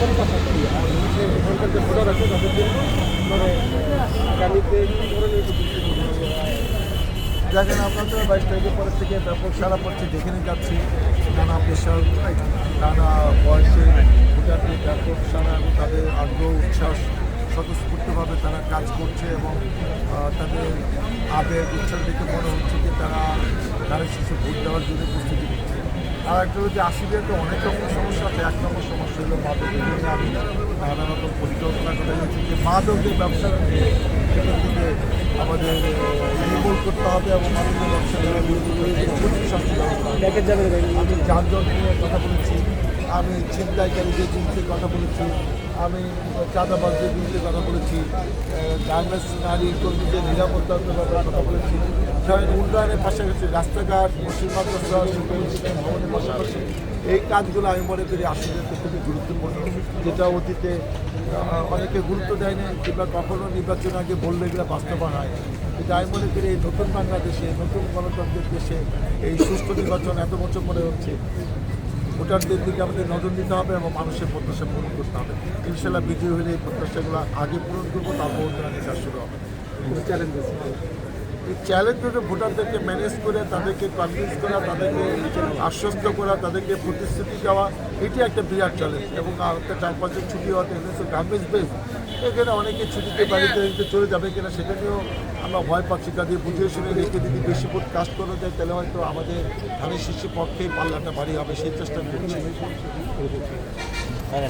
এখানকার যে ভোটার আছে তাদের জন্য মানে আগামীতে কী ধরনের দেখেন আপনার তো 22 তারিখের পরের থেকে ব্যাপক সারা পড়ছে, যেখানে যাচ্ছি নানা পেশার নানা বয়সের ভোটারদের ব্যাপক সারা এবং তাদের আগ্রহ উচ্ছ্বাস স্বতঃস্ফূর্তভাবে তারা কাজ করছে এবং তাদের আবেগ উচ্ছ্বাস দেখে মনে হচ্ছে যে তারা শেষে ভোট দেওয়ার জন্য প্রস্তুতি নিচ্ছে। আর একটা হচ্ছে আসলে তো অনেক রকম সমস্যা আছে। এক নম্বর সমস্যা হলো মাদকের জন্য আমি নানা রকম পরিকল্পনা করে যাচ্ছি যে মাদকের ব্যবসা সেখান থেকে আমাদের নির্মূল করতে হবে এবং মাদকের ব্যবসা আমি যানজট নিয়ে কথা বলেছি, আমি ছিনতাইকারীদের বিরুদ্ধে কথা বলেছি, আমি চাঁদাবাজদের বিরুদ্ধে কথা বলেছি, গার্মেন্টস নারী কর্মীদের নিরাপত্তার ব্যাপারে কথা বলেছি। উন্নয়নের পাশাপাশি রাস্তাঘাট, মসজিদ মাদ্রাসা, শিক্ষা ভবনের পাশাপাশি এই কাজগুলো আমি মনে করি আসলে খুবই গুরুত্বপূর্ণ, যেটা অতীতে অনেকে গুরুত্ব দেয়নি কিংবা কখনো নির্বাচন আগে বললে এগুলো বাস্তবায়ন হয়। কিন্তু আমি মনে করি এই নতুন বাংলাদেশে, নতুন গণতন্ত্রের দেশে এই সুষ্ঠু নির্বাচন এত বছর পরে হচ্ছে, ভোটারদের দিকে আমাদের নজর দিতে হবে এবং মানুষের প্রত্যাশা পূরণ করতে হবে। ইনশাল্লাহ বিজয়ী হলে এই প্রত্যাশাগুলো আগে পূরণ করবো, তারপর উন্নয়নের কাজ শুরু হবে। চ্যালেঞ্জেস এই চ্যালেঞ্জ হচ্ছে ভোটারদেরকে ম্যানেজ করে তাদেরকে কনভিন্স করা, তাদেরকে আশ্বস্ত করা, তাদেরকে প্রতিশ্রুতি দেওয়া, এটি একটা বিরাট চ্যালেঞ্জ। এবং একটা 4-5 দিন ছুটি হওয়াতে গার্মেন্টস বেস, এখানে অনেকে ছুটিতে বাড়িতে চলে যাবে কিনা সেটা নিয়েও আমরা ভয় পাচ্ছি। তাদের বুঝিয়ে শুনে রেখে যদি বেশি ভোট কাজ করা যায় তাহলে হয়তো আমাদের ধানের শীর্ষের পক্ষে পাল্লাটা ভারী হবে, সেই চেষ্টা করছি।